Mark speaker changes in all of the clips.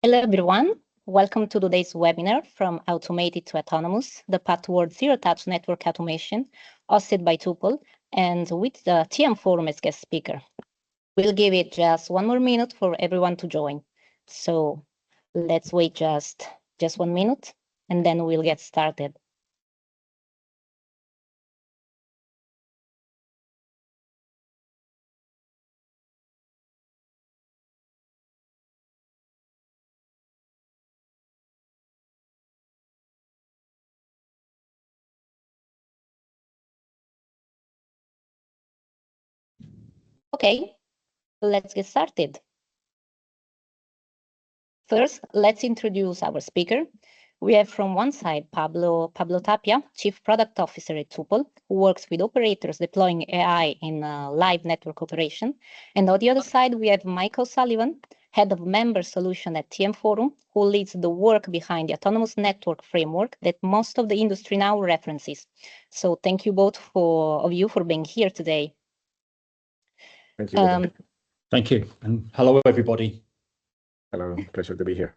Speaker 1: Hello, everyone. Welcome to today's webinar from Automated to Autonomous, the path towards zero-touch network automation, hosted by Tupl, and with the TM Forum as guest speaker. We'll give it just one more minute for everyone to join. So let's wait just 1 minute, and then we'll get started. Okay, let's get started. First, let's introduce our speaker. We have from one side Pablo Tapia, Chief Product Officer at Tupl, who works with operators deploying AI in live network operation. And on the other side, we have Michael Sullivan, Head of Member Solution at TM Forum, who leads the work behind the autonomous network framework that most of the industry now references. So thank you both of you for being here today.
Speaker 2: Thank you.
Speaker 3: Thank you. And hello, everybody.
Speaker 2: Hello, pleasure to be here.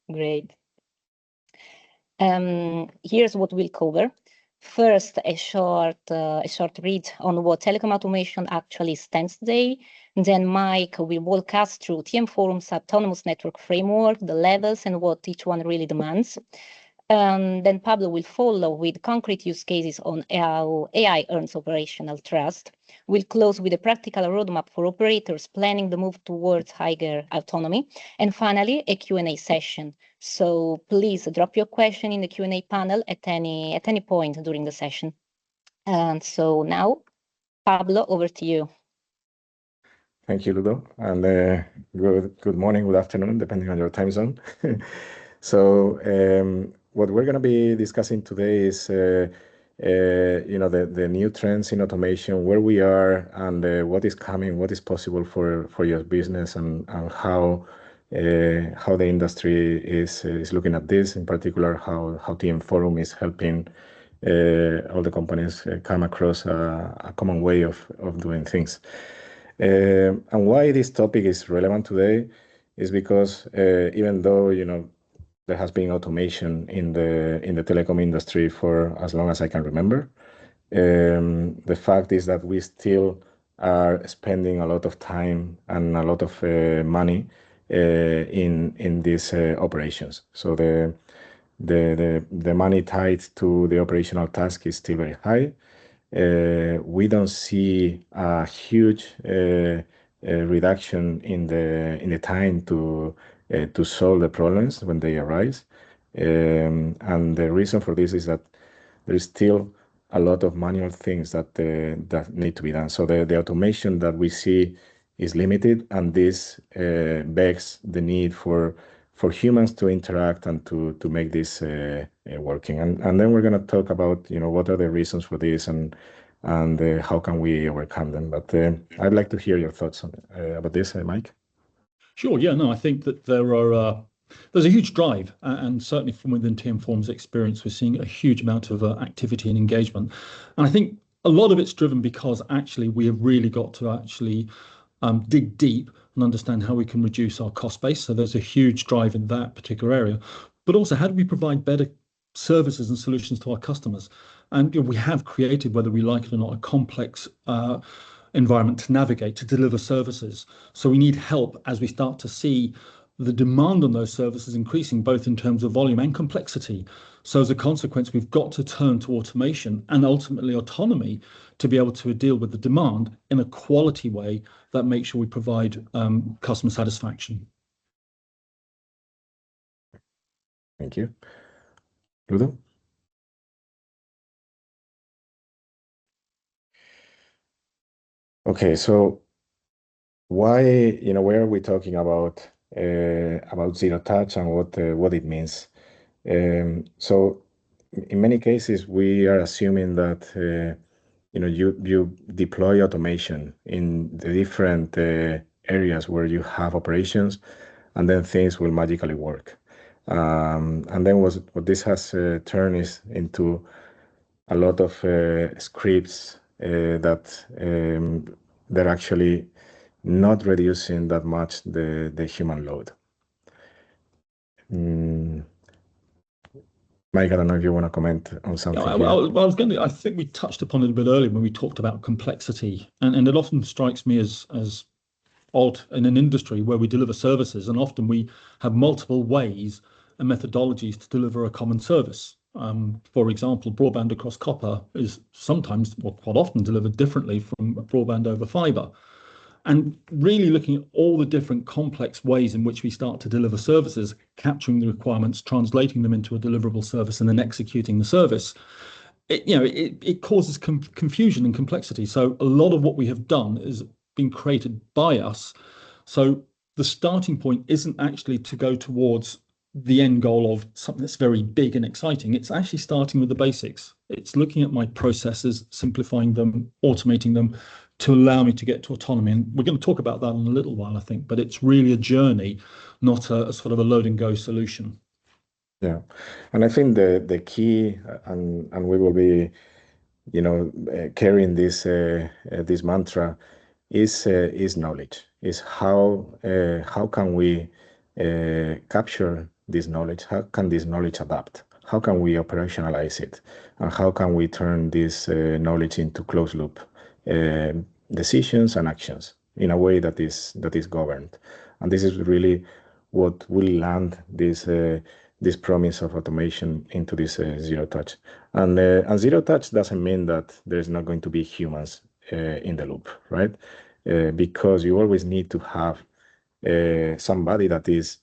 Speaker 1: Great. Here's what we'll cover. First, a short read on what telecom automation actually stands today. Then Mike will walk us through TM Forum's autonomous network framework, the levels, and what each one really demands. Then Pablo will follow with concrete use cases on how AI earns operational trust. We'll close with a practical roadmap for operators planning the move towards higher autonomy. And finally, a Q&A session. So please drop your question in the Q&A panel at any point during the session. And so now, Pablo, over to you.
Speaker 2: Thank you, Ludo, and good morning, good afternoon, depending on your time zone. So what we're going to be discussing today is the new trends in automation, where we are, and what is coming, what is possible for your business, and how the industry is looking at this. In particular, how TM Forum is helping all the companies come across a common way of doing things. And why this topic is relevant today is because even though there has been automation in the telecom industry for as long as I can remember, the fact is that we still are spending a lot of time and a lot of money in these operations. So the money tied to the operational task is still very high. We don't see a huge reduction in the time to solve the problems when they arise, and the reason for this is that there is still a lot of manual things that need to be done. So the automation that we see is limited, and this begs the need for humans to interact and to make this working. And then we're going to talk about what are the reasons for this and how can we overcome them. But I'd like to hear your thoughts about this, Mike.
Speaker 3: Sure. Yeah. No, I think that there's a huge drive, and certainly from within TM Forum's experience, we're seeing a huge amount of activity and engagement. And I think a lot of it's driven because actually we have really got to actually dig deep and understand how we can reduce our cost base. So there's a huge drive in that particular area. But also, how do we provide better services and solutions to our customers? And we have created, whether we like it or not, a complex environment to navigate, to deliver services. So we need help as we start to see the demand on those services increasing, both in terms of volume and complexity. So as a consequence, we've got to turn to automation and ultimately autonomy to be able to deal with the demand in a quality way that makes sure we provide customer satisfaction.
Speaker 2: Thank you. Ludo? Okay, so why, why are we talking about zero touch and what it means? So in many cases, we are assuming that you deploy automation in the different areas where you have operations, and then things will magically work. And then what this has turned is into a lot of scripts that they're actually not reducing that much the human load. Mike, I don't know if you want to comment on something here.
Speaker 3: I think we touched upon it a bit earlier when we talked about complexity, and it often strikes me as odd in an industry where we deliver services, and often we have multiple ways and methodologies to deliver a common service. For example, broadband across copper is sometimes, or quite often, delivered differently from broadband over fibre. And really looking at all the different complex ways in which we start to deliver services, capturing the requirements, translating them into a deliverable service, and then executing the service, it causes confusion and complexity. So a lot of what we have done is been created by us. So the starting point isn't actually to go towards the end goal of something that's very big and exciting. It's actually starting with the basics. It's looking at my processes, simplifying them, automating them, to allow me to get to autonomy. And we're going to talk about that in a little while, I think, but it's really a journey, not a sort of a load and go solution.
Speaker 2: Yeah, and I think the key, and we will be, carrying this this mantra, is knowledge. Is how can we capture this knowledge? How can this knowledge adapt? How can we operationalize it? And how can we turn this knowledge into closed loop decisions and actions in a way that is governed? And this is really what will land this promise of automation into this zero touch. And zero touch doesn't mean that there's not going to be humans in the loop, right? Because you always need to have somebody that is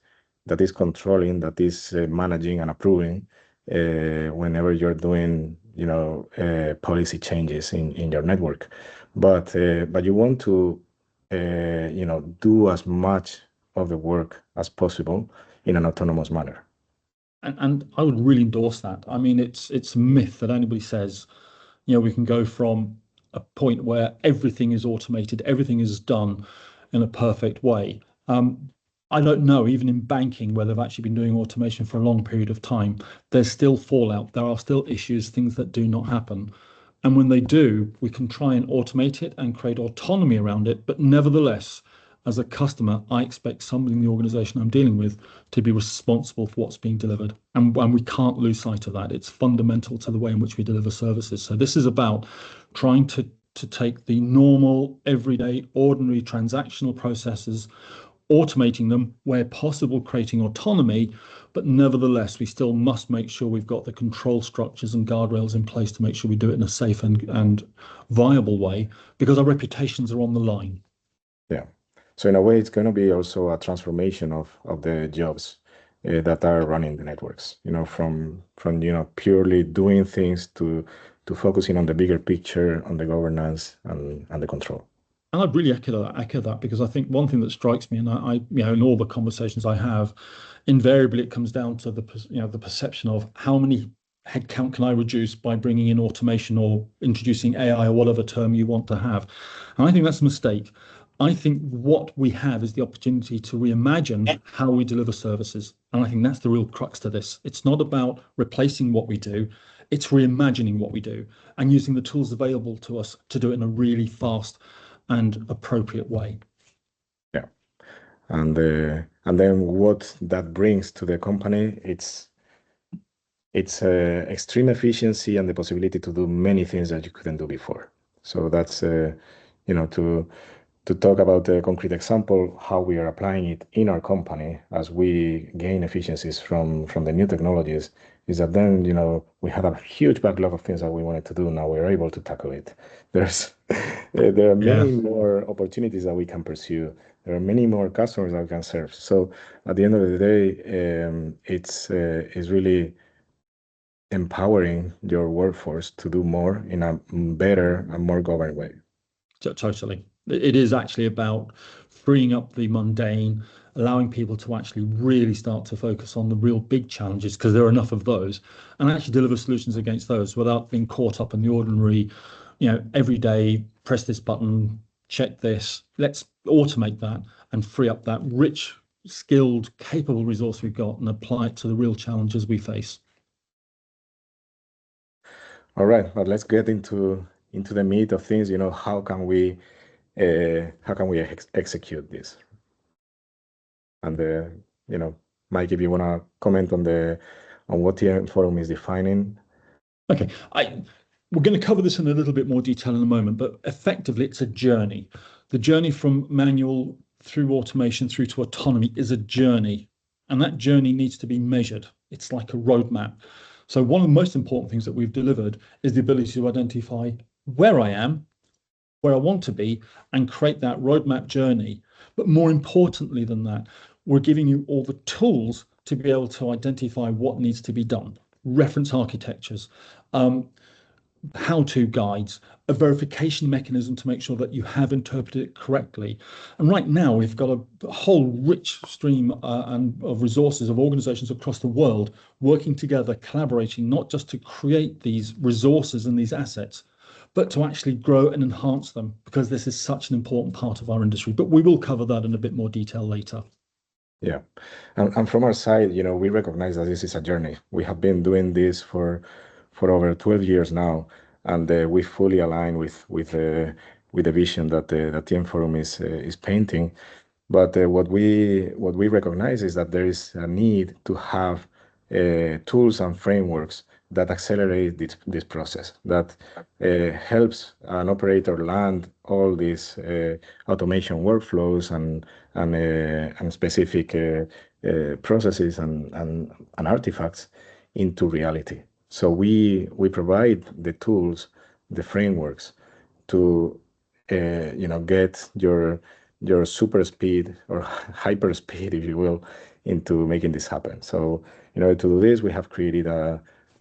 Speaker 2: controlling, that is managing and approving whenever you're doing, policy changes in your network. But you want to, do as much of the work as possible in an autonomous manner.
Speaker 3: And I would really endorse that. I mean, it's a myth that anybody says, we can go from a point where everything is automated, everything is done in a perfect way. I don't know, even in banking, where they've actually been doing automation for a long period of time, there's still fallout. There are still issues, things that do not happen. And when they do, we can try and automate it and create autonomy around it. But nevertheless, as a customer, I expect somebody in the organization I'm dealing with to be responsible for what's being delivered. And we can't lose sight of that. It's fundamental to the way in which we deliver services. So this is about trying to take the normal, everyday, ordinary transactional processes, automating them where possible, creating autonomy, but nevertheless, we still must make sure we've got the control structures and guardrails in place to make sure we do it in a safe and viable way, because our reputations are on the line.
Speaker 2: Yeah. So in a way, it's going to be also a transformation of the jobs that are running the networks, from purely doing things to focusing on the bigger picture, on the governance and the control.
Speaker 3: And I'd really echo that, because I think one thing that strikes me, and I in all the conversations I have, invariably it comes down to the perception of how many headcount can I reduce by bringing in automation or introducing AI or whatever term you want to have. And I think that's a mistake. I think what we have is the opportunity to reimagine how we deliver services. And I think that's the real crux to this. It's not about replacing what we do. It's reimagining what we do and using the tools available to us to do it in a really fast and appropriate way.
Speaker 2: Yeah. And then what that brings to the company, it's extreme efficiency and the possibility to do many things that you couldn't do before. So that's to talk about a concrete example, how we are applying it in our company as we gain efficiencies from the new technologies, is that then, we had a huge backlog of things that we wanted to do. Now we're able to tackle it. There are many more opportunities that we can pursue. There are many more customers that we can serve. So at the end of the day, it's really empowering your workforce to do more in a better and more governed way.
Speaker 3: Totally. It is actually about freeing up the mundane, allowing people to actually really start to focus on the real big challenges, because there are enough of those, and actually deliver solutions against those without being caught up in the ordinary, every day, press this button, check this. Let's automate that and free up that rich, skilled, capable resource we've got and apply it to the real challenges we face.
Speaker 2: All right, but let's get into the meat of things. How can we execute this? And Mike, if you want to comment on what TM Forum is defining.
Speaker 3: Okay, we're going to cover this in a little bit more detail in a moment, but effectively it's a journey. The journey from manual through automation through to autonomy is a journey, and that journey needs to be measured. It's like a roadmap. So one of the most important things that we've delivered is the ability to identify where I am, where I want to be, and create that roadmap journey. But more importantly than that, we're giving you all the tools to be able to identify what needs to be done. Reference architectures, how-to guides, a verification mechanism to make sure that you have interpreted it correctly. And right now we've got a whole rich stream of resources of organizations across the world working together, collaborating, not just to create these resources and these assets, but to actually grow and enhance them, because this is such an important part of our industry. But we will cover that in a bit more detail later.
Speaker 2: Yeah, and from our side, we recognize that this is a journey. We have been doing this for over 12 years now, and we fully align with the vision that the TM Forum is painting. But what we recognize is that there is a need to have tools and frameworks that accelerate this process, that helps an operator land all these automation workflows and specific processes and artifacts into reality. So we provide the tools, the frameworks to get your super speed or hyper speed, if you will, into making this happen. So in order to do this, we have created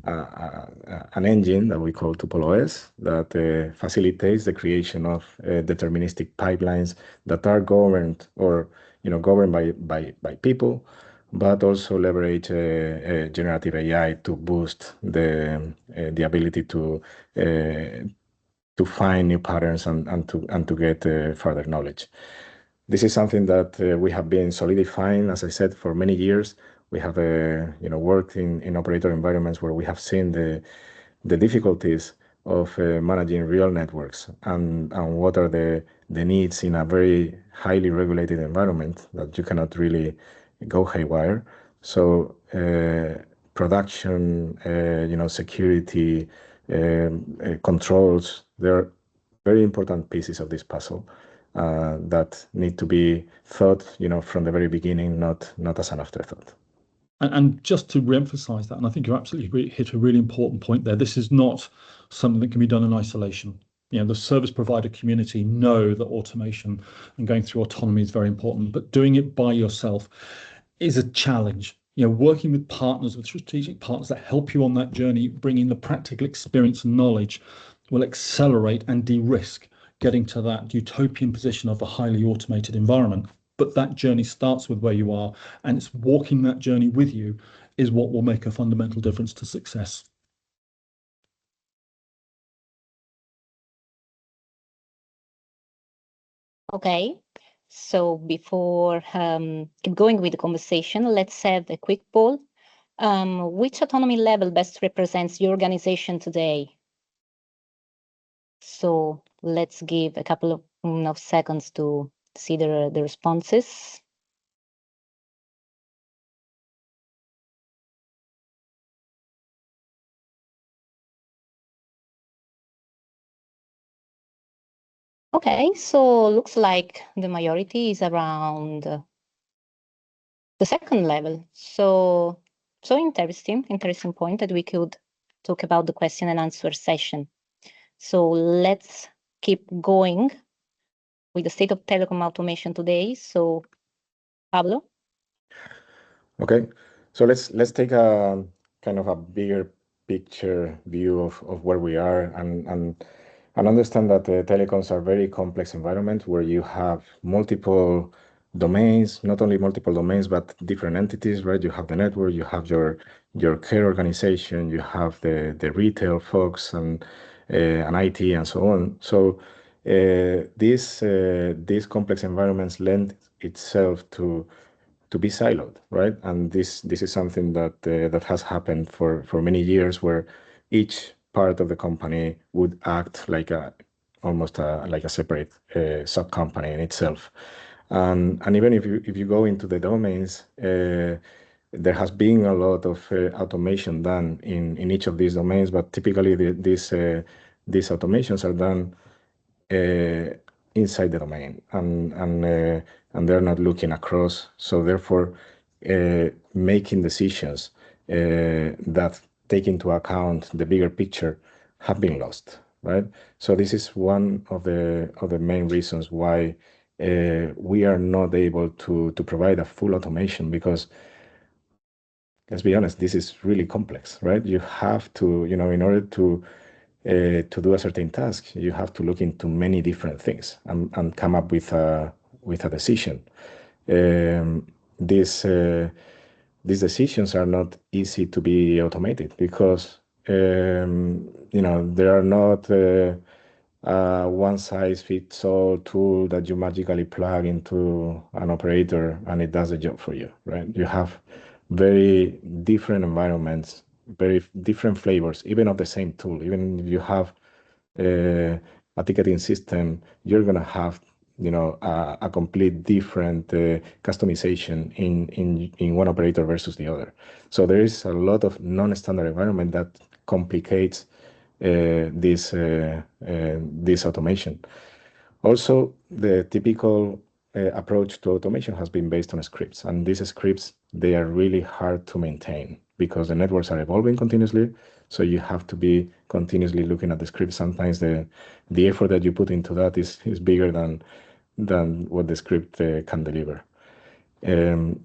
Speaker 2: an engine that we call Tupl OS that facilitates the creation of deterministic pipelines that are governed by people, but also leverage generative AI to boost the ability to find new patterns and to get further knowledge. This is something that we have been solidifying, as I said, for many years. We have worked in operator environments where we have seen the difficulties of managing real networks and what are the needs in a very highly regulated environment that you cannot really go haywire. So production, security, controls, they're very important pieces of this puzzle that need to be thought, from the very beginning, not as an afterthought.
Speaker 3: And just to re-emphasize that, and I think you absolutely hit a really important point there, this is not something that can be done in isolation. The service provider community know that automation and going through autonomy is very important, but doing it by yourself is a challenge. Working with partners, with strategic partners that help you on that journey, bringing the practical experience and knowledge will accelerate and de-risk getting to that utopian position of a highly automated environment. But that journey starts with where you are, and it's walking that journey with you is what will make a fundamental difference to success.
Speaker 1: Okay, so before keep going with the conversation, let's have a quick poll. Which autonomy level best represents your organization today? So let's give a couple of seconds to see the responses. Okay, so looks like the majority is around the second level. So interesting point that we could talk about the question and answer session. So let's keep going with the state of telecom automation today. So Pablo.
Speaker 2: Okay, so let's take a kind of a bigger picture view of where we are and understand that telecoms are very complex environment where you have multiple domains, not only multiple domains, but different entities, right? You have the network, you have your care organization, you have the retail folks and IT and so on. So these complex environments lend itself to be siloed, right? And this is something that has happened for many years, where each part of the company would act like almost like a separate sub company in itself. And even if you go into the domains, there has been a lot of automation done in each of these domains, but typically these automations are done inside the domain, and they're not looking across. So therefore, making decisions that take into account the bigger picture have been lost, right? So this is one of the main reasons why we are not able to provide a full automation, because let's be honest, this is really complex, right? You have to, in order to do a certain task, you have to look into many different things and come up with a decision. These decisions are not easy to be automated because there are not one-size-fits-all tool that you magically plug into an operator and it does the job for you, right? You have very different environments, very different flavors, even of the same tool. Even if you have a ticketing system, you're gonna have a complete different customization in one operator versus the other. So there is a lot of non-standard environment that complicates this automation. Also, the typical approach to automation has been based on scripts, and these scripts, they are really hard to maintain because the networks are evolving continuously. So you have to be continuously looking at the script. Sometimes the effort that you put into that is bigger than what the script can deliver.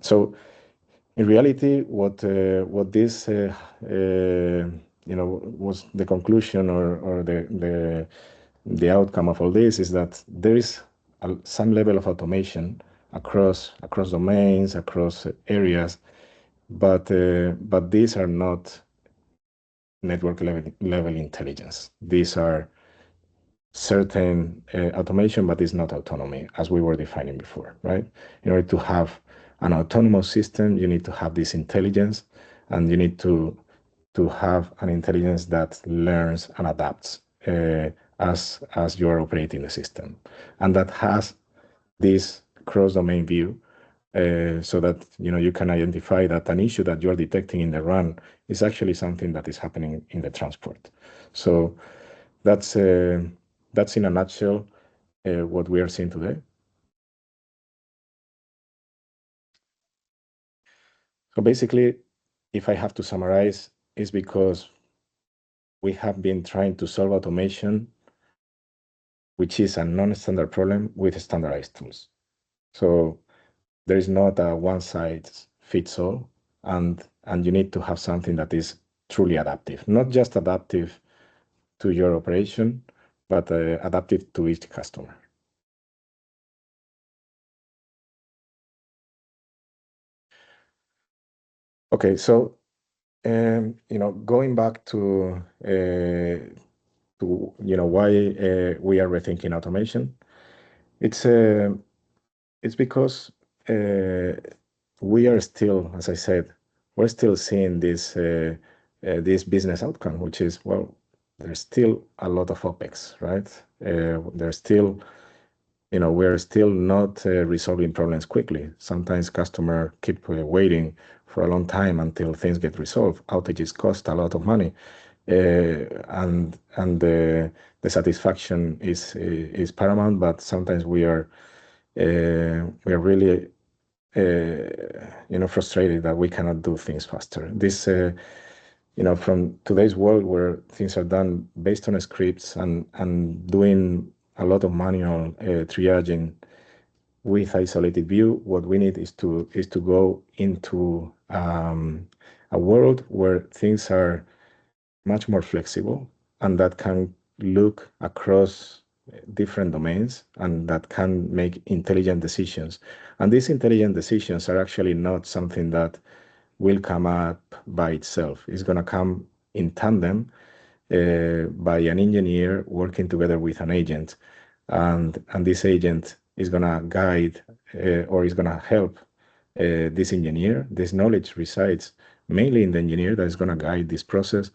Speaker 2: So in reality, what this was the conclusion or the outcome of all this is that there is some level of automation across domains, across areas, but these are not network level intelligence. These are certain automation, but it's not autonomy, as we were defining before, right? In order to have an autonomous system, you need to have this intelligence, and you need to have an intelligence that learns and adapts as you are operating the system, and that has this cross-domain view, so that you can identify that an issue that you are detecting in the run is actually something that is happening in the transport. So that's in a nutshell what we are seeing today. So basically, if I have to summarize, it's because we have been trying to solve automation, which is a non-standard problem, with standardized tools. So there is not a one-size-fits-all, and you need to have something that is truly adaptive, not just adaptive to your operation, but adaptive to each customer. Okay, so going back to why we are rethinking automation, it's because we are still, as I said, we're still seeing this business outcome, which is, well, there's still a lot of OpEx, right? There's still, we're still not resolving problems quickly. Sometimes customers keep waiting for a long time until things get resolved. Outages cost a lot of money, and the satisfaction is paramount. But sometimes we are really frustrated that we cannot do things faster. This from today's world where things are done based on scripts and doing a lot of manual triaging with isolated view, what we need is to go into a world where things are much more flexible and that can look across different domains and that can make intelligent decisions. And these intelligent decisions are actually not something that will come up by itself. It's going to come in tandem by an engineer working together with an agent, and this agent is going to guide or is going to help this engineer. This knowledge resides mainly in the engineer that is going to guide this process,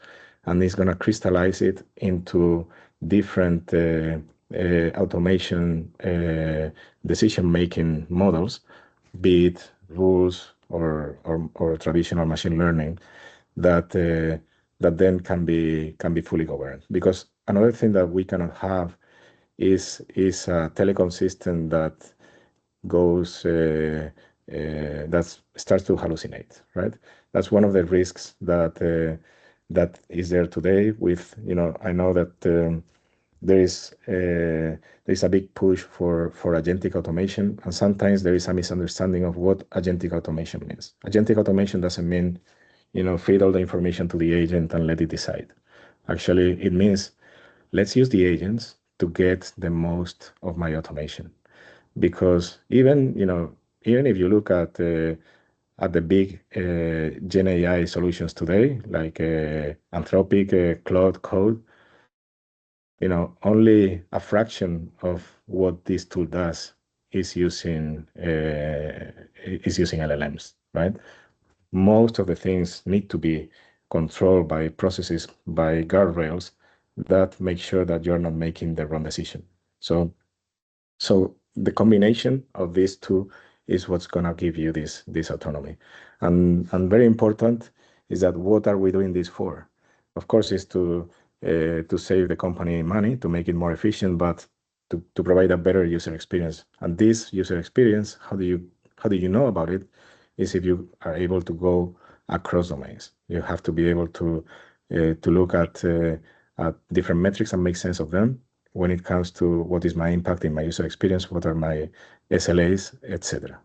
Speaker 2: and is going to crystallize it into different automation decision-making models, be it rules, or traditional machine learning that that then can be fully governed. Because another thing that we cannot have is a telecom system that goes that starts to hallucinate, right? That's one of the risks that that is there today. With I know that there is a big push for agentic automation, and sometimes there is a misunderstanding of what agentic automation means. Agentic automation doesn't mean feed all the information to the agent and let it decide. Actually, it means let's use the agents to get the most of my automation. Because even if you look at the big Gen AI solutions today, like Anthropic, Claude Code, only a fraction of what this tool does is using LLMs, right? Most of the things need to be controlled by processes, by guardrails that make sure that you're not making the wrong decision. So the combination of these two is what's gonna give you this autonomy. And very important is that what are we doing this for? Of course, is to save the company money, to make it more efficient, but to provide a better user experience. And this user experience, how do you know about it? Is if you are able to go across domains. You have to be able to look at different metrics and make sense of them when it comes to what is my impact in my user experience, what are my SLAs, etc.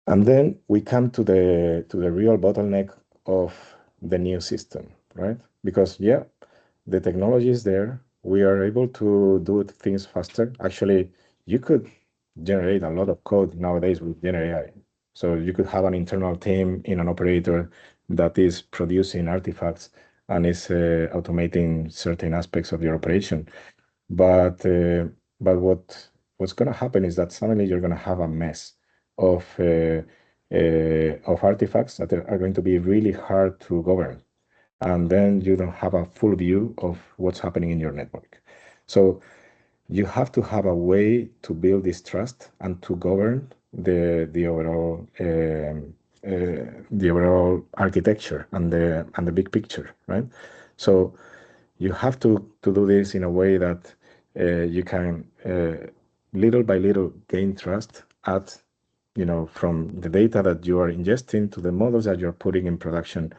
Speaker 2: And then we come to the real bottleneck of the new system, right? Because the technology is there. We are able to do things faster. Actually, you could generate a lot of code nowadays with Gen AI. So you could have an internal team in an operator that is producing artifacts and is automating certain aspects of your operation. But what's going to happen is that suddenly you're going to have a mess of artifacts that are going to be really hard to govern, and then you don't have a full view of what's happening in your network. So you have to have a way to build this trust and to govern the overall architecture and the big picture, right? So you have to do this in a way that you can little by little gain trust at from the data that you are ingesting to the models that you're putting in production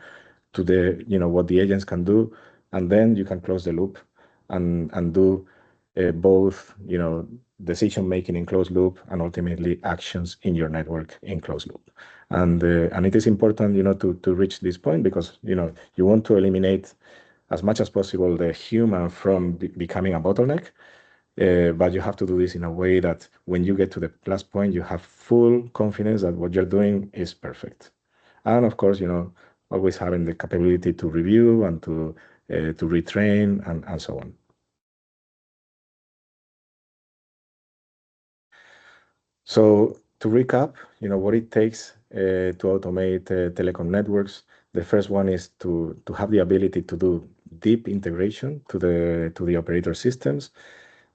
Speaker 2: to the what the agents can do, and then you can close the loop and do both decision making in closed loop and ultimately actions in your network in closed loop. And it is important to reach this point, because you want to eliminate as much as possible the human from becoming a bottleneck. But you have to do this in a way that when you get to the last point, you have full confidence that what you're doing is perfect. And of course, always having the capability to review and to retrain and so on. So to recap, what it takes to automate telecom networks. The first one is to have the ability to do deep integration to the operator systems.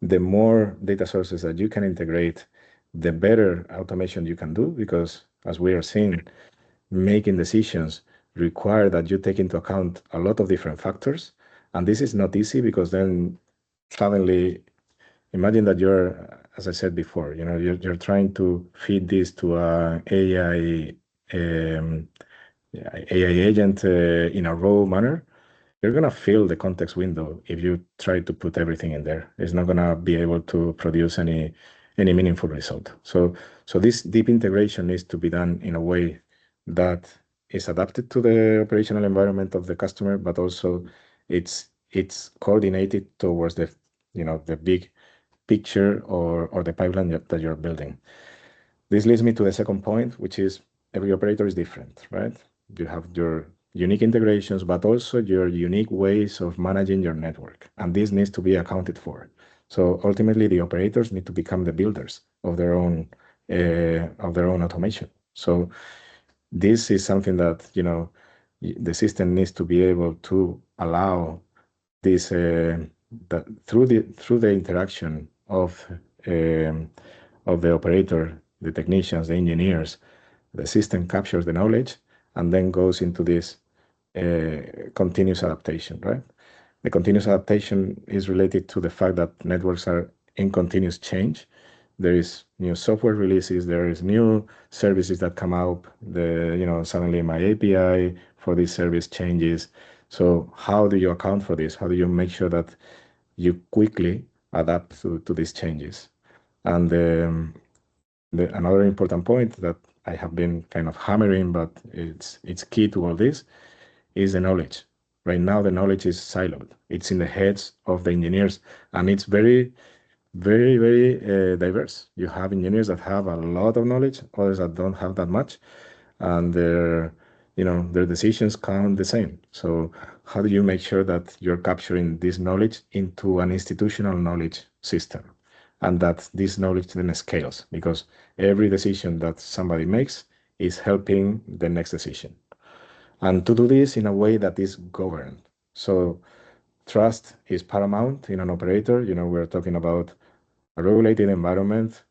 Speaker 2: The more data sources that you can integrate, the better automation you can do, because as we are seeing, making decisions require that you take into account a lot of different factors. And this is not easy, because then suddenly imagine that you're, as I said before, you're trying to feed this to a AI agent in a raw manner. You're gonna fill the context window if you try to put everything in there. It's not gonna be able to produce any meaningful result. So this deep integration needs to be done in a way that is adapted to the operational environment of the customer, but also it's coordinated towards the big picture or the pipeline that you're building. This leads me to the second point, which is every operator is different, right? You have your unique integrations, but also your unique ways of managing your network, and this needs to be accounted for. So ultimately, the operators need to become the builders of their own automation. So this is something that the system needs to be able to allow this that through the interaction of of the operator, the technicians, the engineers, the system captures the knowledge and then goes into this continuous adaptation, right? The continuous adaptation is related to the fact that networks are in continuous change. There is new software releases, there is new services that come out, suddenly my API for this service changes. So how do you account for this? How do you make sure that you quickly adapt to these changes? And another important point that I have been kind of hammering, but it's key to all this, is the knowledge. Right now, the knowledge is siloed. It's in the heads of the engineers, and it's very, very, very diverse. You have engineers that have a lot of knowledge, others that don't have that much, and their decisions count the same. So how do you make sure that you're capturing this knowledge into an institutional knowledge system, and that this knowledge then scales? Because every decision that somebody makes is helping the next decision. And to do this in a way that is governed. So trust is paramount in an operator. We're talking about a regulated environment.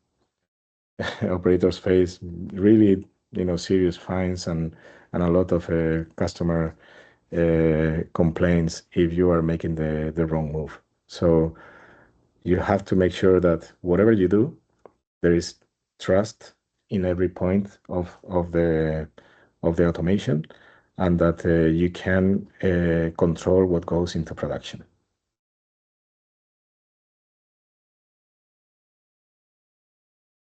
Speaker 2: Operators face really, serious fines and a lot of customer complaints if you are making the wrong move. So you have to make sure that whatever you do, there is trust in every point of the automation, and that you can control what goes into production.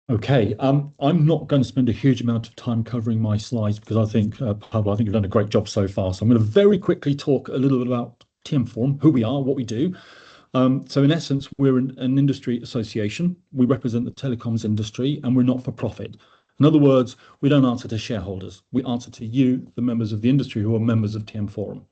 Speaker 3: Okay, I'm not going to spend a huge amount of time covering my slides because I think, Pablo, I think you've done a great job so far. So I'm going to very quickly talk a little bit about TM Forum, who we are, what we do. So in essence, we're an industry association. We represent the telecoms industry, and we're not for profit. In other words, we don't answer to shareholders. We answer to you, the members of the industry who are members of TM Forum.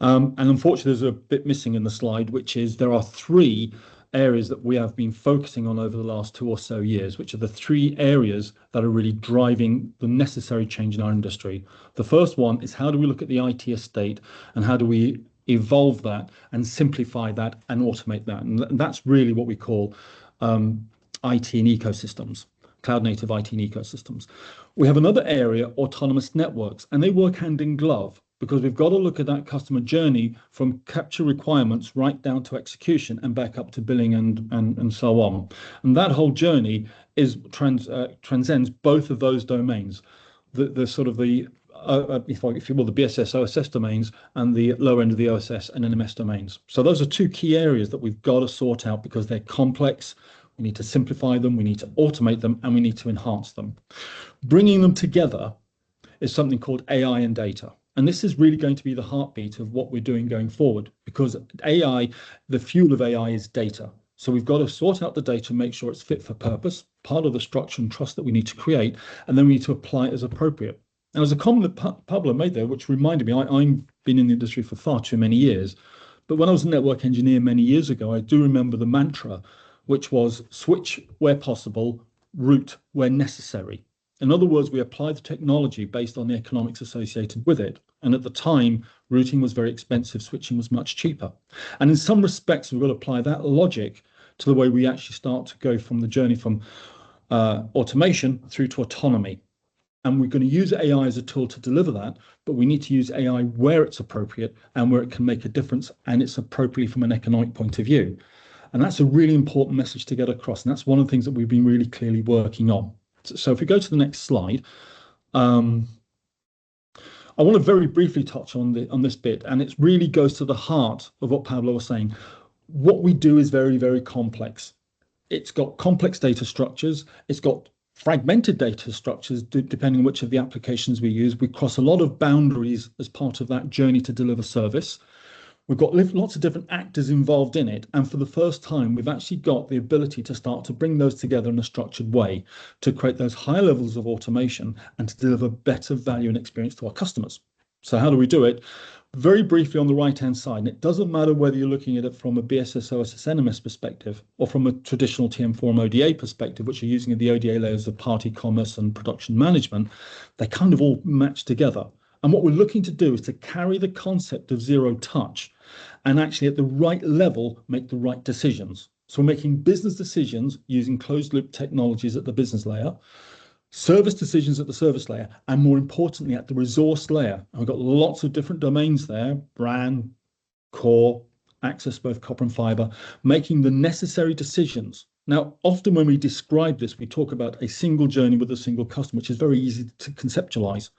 Speaker 3: And unfortunately, there's a bit missing in the slide, which is there are 3 areas that we have been focusing on over the last 2 or so years, which are the 3 areas that are really driving the necessary change in our industry. The first one is, how do we look at the IT estate, and how do we evolve that and simplify that and automate that? And that's really what we call IT and ecosystems, cloud native IT and ecosystems. We have another area, autonomous networks, and they work hand in glove, because we've got to look at that customer journey from capture requirements right down to execution and back up to billing and so on. And that whole journey is transcends both of those domains, the sort of the if you will, the BSS OSS domains and the lower end of the OSS and NMS domains. So those are 2 key areas that we've got to sort out because they're complex. We need to simplify them, we need to automate them, and we need to enhance them. Bringing them together is something called AI and data. And this is really going to be the heartbeat of what we're doing going forward, because AI, the fuel of AI is data. So we've got to sort out the data and make sure it's fit for purpose, part of the structure and trust that we need to create, and then we need to apply it as appropriate. And there's a comment that Pablo made there, which reminded me, I've been in the industry for far too many years. But when I was a network engineer many years ago, I do remember the mantra, which was switch where possible, route where necessary. In other words, we apply the technology based on the economics associated with it. And at the time, routing was very expensive, switching was much cheaper. And in some respects, we've got to apply that logic to the way we actually start to go from the journey from automation through to autonomy. And we're going to use AI as a tool to deliver that, but we need to use AI where it's appropriate and where it can make a difference, and it's appropriately from an economic point of view. And that's a really important message to get across. And that's one of the things that we've been really clearly working on. So if we go to the next slide, I want to very briefly touch on this bit, and it really goes to the heart of what Pablo was saying. What we do is very, very complex. It's got complex data structures. It's got fragmented data structures, depending on which of the applications we use. We cross a lot of boundaries as part of that journey to deliver service. We've got lots of different actors involved in it. And for the first time, we've actually got the ability to start to bring those together in a structured way to create those high levels of automation and to deliver better value and experience to our customers. So how do we do it? Very briefly on the right-hand side, and it doesn't matter whether you're looking at it from a BSS, OSS, NMS perspective or from a traditional TM Forum ODA perspective, which are using the ODA layers of party commerce and production management, they kind of all match together. And what we're looking to do is to carry the concept of zero touch and actually at the right level make the right decisions. So we're making business decisions using closed loop technologies at the business layer, service decisions at the service layer, and more importantly, at the resource layer. And we've got lots of different domains there, brand, core, access, both copper and fiber, making the necessary decisions. Now, often when we describe this, we talk about a single journey with a single customer, which is very easy to conceptualize.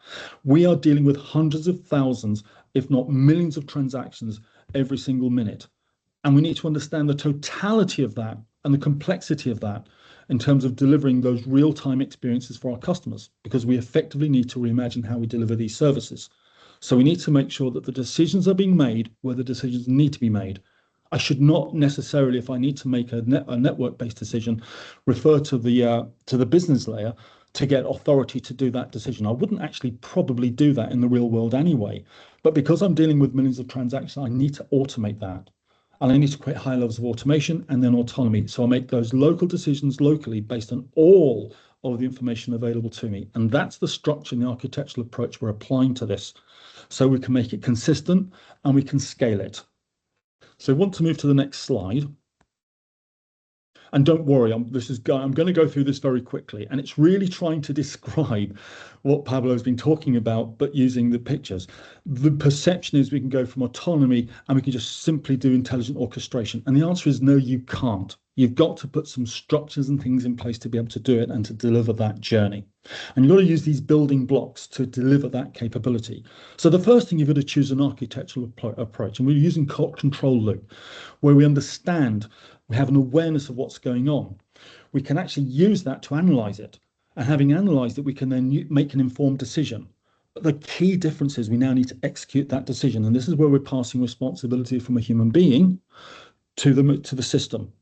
Speaker 3: We are dealing with hundreds of thousands, if not millions of transactions every single minute. And we need to understand the totality of that and the complexity of that in terms of delivering those real-time experiences for our customers, because we effectively need to reimagine how we deliver these services. So we need to make sure that the decisions are being made where the decisions need to be made. I should not necessarily, if I need to make a network-based decision, refer to the business layer to get authority to do that decision. I wouldn't actually probably do that in the real world anyway. But because I'm dealing with millions of transactions, I need to automate that. And I need to create high levels of automation and then autonomy. So I make those local decisions locally based on all of the information available to me. And that's the structure and the architectural approach we're applying to this. So we can make it consistent and we can scale it. So I want to move to the next slide. And don't worry, I'm going to go through this very quickly. And it's really trying to describe what Pablo has been talking about, but using the pictures. The perception is we can go from autonomy and we can just simply do intelligent orchestration. And the answer is no, you can't. You've got to put some structures and things in place to be able to do it and to deliver that journey. And you've got to use these building blocks to deliver that capability. So the first thing, you've got to choose an architectural approach. And we're using control loop, where we understand, we have an awareness of what's going on. We can actually use that to analyze it. And having analyzed it, we can then make an informed decision. But the key difference is we now need to execute that decision. And this is where we're passing responsibility from a human being to the system.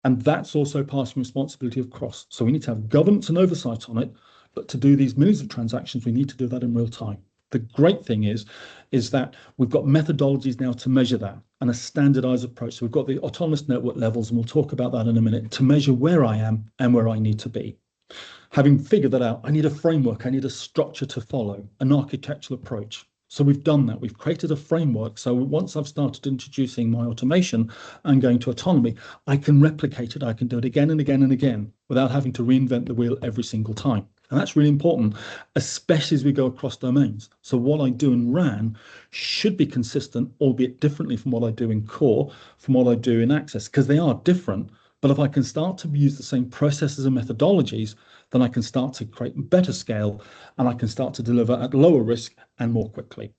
Speaker 3: And that's also passing responsibility across. So we need to have governance and oversight on it. But to do these millions of transactions, we need to do that in real time. The great thing is that we've got methodologies now to measure that, and a standardized approach. So we've got the autonomous network levels, and we'll talk about that in a minute, to measure where I am and where I need to be. Having figured that out, I need a framework, I need a structure to follow, an architectural approach. So we've done that. We've created a framework. So once I've started introducing my automation and going to autonomy, I can replicate it. I can do it again and again and again without having to reinvent the wheel every single time. And that's really important, especially as we go across domains. So what I do in RAN should be consistent, albeit differently from what I do in core, from what I do in access, because they are different. But if I can start to use the same processes and methodologies, then I can start to create better scale, and I can start to deliver at lower risk and more quickly.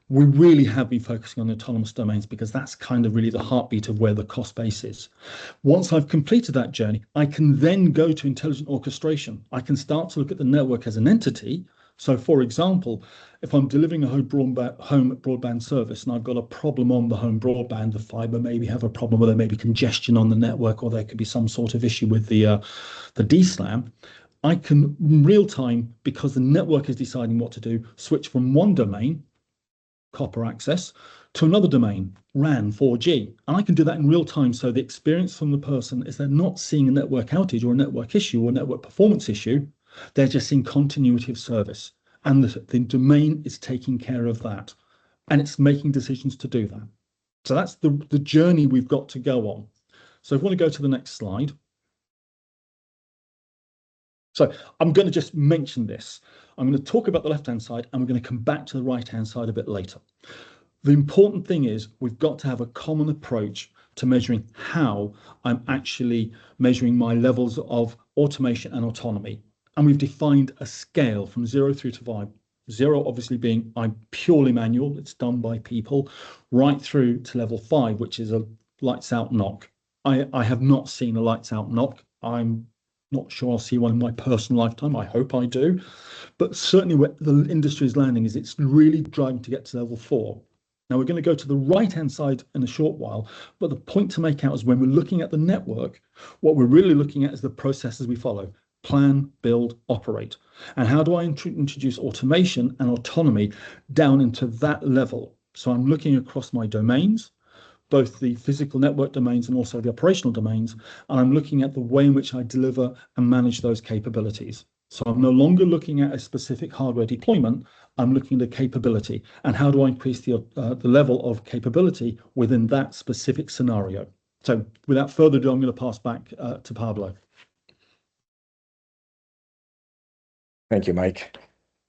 Speaker 3: We really have been focusing on the autonomous domains because that's kind of really the heartbeat of where the cost base is. Once I've completed that journey, I can then go to intelligent orchestration. I can start to look at the network as an entity. So for example, if I'm delivering a home broadband service and I've got a problem on the home broadband, the fiber maybe have a problem, or there may be congestion on the network, or there could be some sort of issue with the DSLAM, I can in real time, because the network is deciding what to do, switch from one domain, copper access, to another domain, RAN 4G. And I can do that in real time. So the experience from the person is they're not seeing a network outage or a network issue or a network performance issue. They're just seeing continuity of service. And the domain is taking care of that. And it's making decisions to do that. So that's the journey we've got to go on. So if we want to go to the next slide. So I'm going to just mention this. I'm going to talk about the left-hand side, and we're going to come back to the right-hand side a bit later. The important thing is we've got to have a common approach to measuring how I'm actually measuring my levels of automation and autonomy. And we've defined a scale from 0 through to 5. 0 obviously being I'm purely manual, it's done by people, right through to level 5, which is a lights out NOC. I have not seen a lights out NOC. I'm not sure I'll see one in my personal lifetime. I hope I do. But certainly where the industry is landing is it's really driving to get to level 4. Now we're going to go to the right-hand side in a short while, but the point to make out is when we're looking at the network, what we're really looking at is the processes we follow: plan, build, operate. And how do I introduce automation and autonomy down into that level? So I'm looking across my domains, both the physical network domains and also the operational domains, and I'm looking at the way in which I deliver and manage those capabilities. So I'm no longer looking at a specific hardware deployment, I'm looking at a capability, and how do I increase the level of capability within that specific scenario? So without further ado, I'm going to pass back to Pablo.
Speaker 2: Thank you, Mike.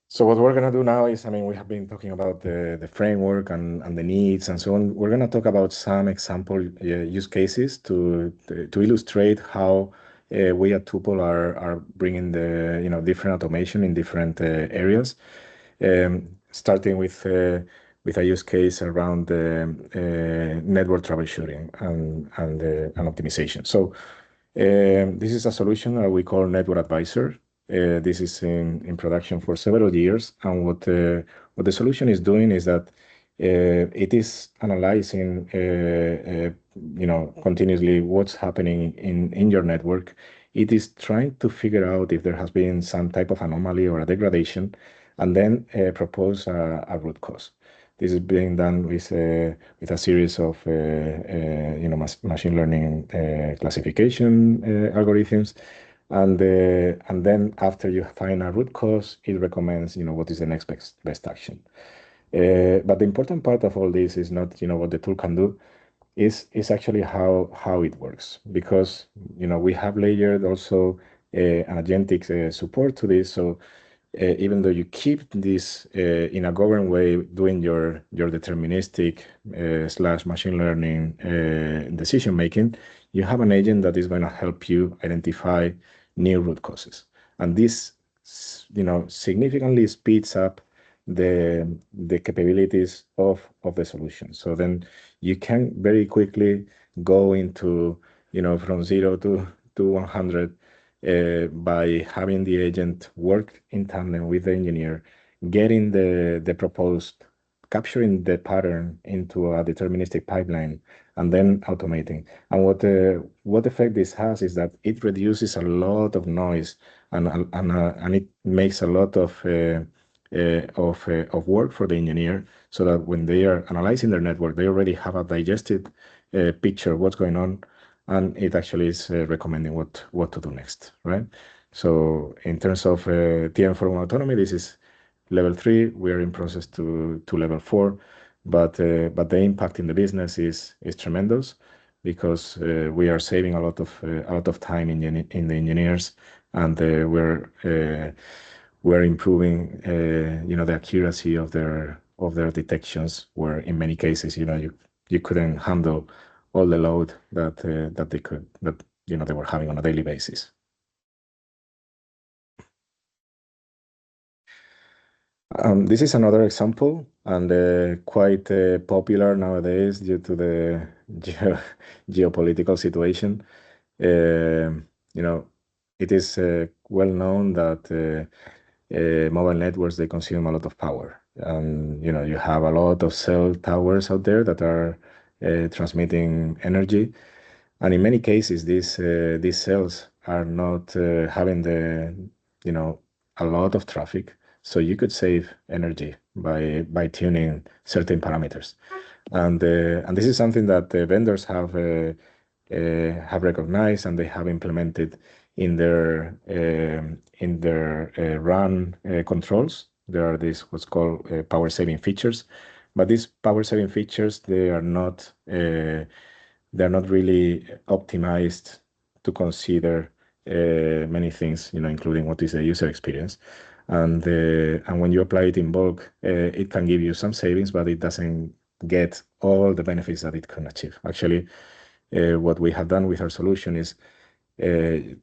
Speaker 2: So what we're going to do now is, we have been talking about the framework and the needs and so on. We're going to talk about some example use cases to illustrate how we at Tupl are bringing the different automation in different areas. Starting with a use case around network troubleshooting and optimization. So this is a solution that we call Network Advisor. This is in production for several years, and what the solution is doing is that it is analyzing continuously what's happening in your network. It is trying to figure out if there has been some type of anomaly or a degradation, and then propose a root cause. This is being done with a series of machine learning classification algorithms, and then after you find a root cause, it recommends what is the next best action. But the important part of all this is not what the tool can do, is actually how it works, because we have layered also an agentic support to this. So even though you keep this in a governed way, doing your deterministic / machine learning decision making, you have an agent that is going to help you identify new root causes, and this significantly speeds up the capabilities of the solution. So then you can very quickly go into from 0 to 100 by having the agent work in tandem with the engineer, getting the proposed, capturing the pattern into a deterministic pipeline, and then automating. And what effect this has is that it reduces a lot of noise, and it makes a lot of work for the engineer, so that when they are analyzing their network, they already have a digested picture of what's going on, and it actually is recommending what to do next, right? So in terms of TM forum autonomy, this is level 3. We are in process to level 4, but the impact in the business is tremendous, because we are saving a lot of time in the engineers, and we're improving the accuracy of their detections, where in many cases you couldn't handle all the load that they were having on a daily basis. This is another example, and quite popular nowadays due to the geopolitical situation. It is well known that mobile networks, they consume a lot of power, and you have a lot of cell towers out there that are transmitting energy, and in many cases these cells are not having a lot of traffic, so you could save energy by tuning certain parameters, and this is something that the vendors have recognized, and they have implemented in their run controls. There are these what's called power saving features, but these power saving features, they're not really optimized to consider many things, including what is the user experience. And when you apply it in bulk, it can give you some savings, but it doesn't get all the benefits that it can achieve. Actually, what we have done with our solution is, we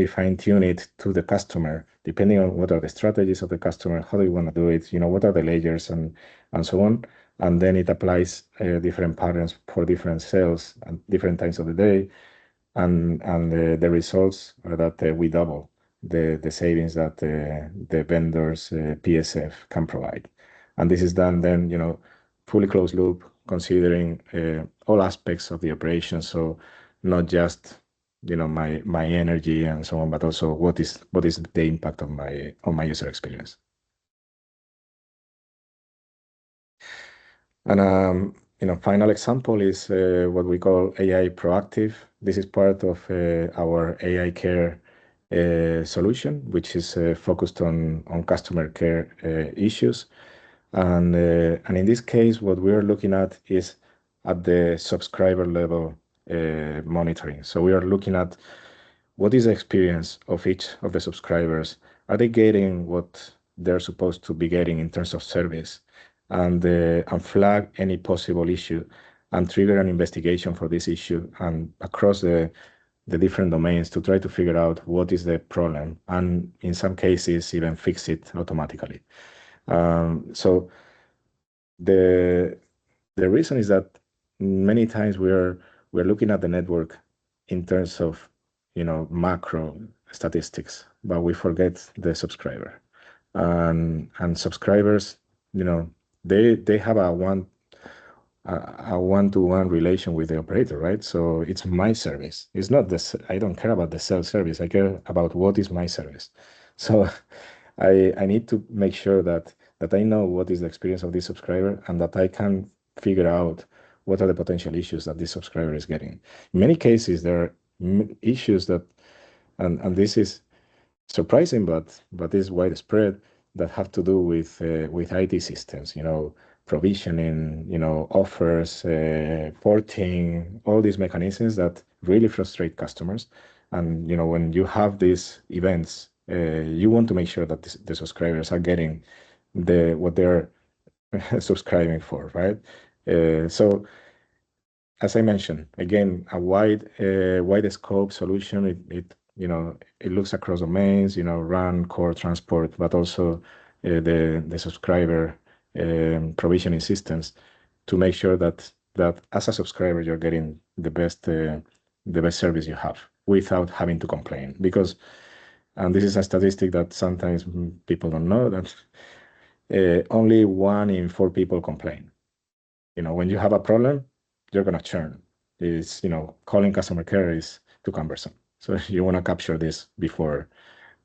Speaker 2: fine tune it to the customer, depending on what are the strategies of the customer, how do you want to do it, what are the layers and so on. And then it applies different patterns for different cells at different times of the day. And the results are that we double the savings that the vendor's PSF can provide. And this is done then, fully closed loop, considering all aspects of the operation. So not just my energy and so on, but also what is the impact on my user experience. And final example is what we call AI Proactive. This is part of our AI Care solution, which is focused on customer care issues. And in this case, what we are looking at is at the subscriber level monitoring. So we are looking at what is the experience of each of the subscribers. Are they getting what they're supposed to be getting in terms of service? And flag any possible issue and trigger an investigation for this issue and across the different domains to try to figure out what is the problem and in some cases even fix it automatically. So the reason is that many times we're looking at the network in terms of macro statistics, but we forget the subscriber. And subscribers, they have a one-to-one relation with the operator, right? So it's my service. It's not this. I don't care about the self-service. I care about what is my service. So I need to make sure that I know what is the experience of this subscriber and that I can figure out what are the potential issues that this subscriber is getting. In many cases, there are issues that, and this is surprising, but is widespread, that have to do with IT systems, provisioning, offers, porting, all these mechanisms that really frustrate customers. And when you have these events, you want to make sure that the subscribers are getting what they're subscribing for, right? So as I mentioned, again, a wide scope solution. It looks across domains, RAN, core, transport, but also the subscriber provisioning systems to make sure that as a subscriber you're getting the best service you have without having to complain. Because, and this is a statistic that sometimes people don't know, that only 1 in 4 people complain. When you have a problem, you're going to churn. Is calling customer care is too cumbersome. So you want to capture this before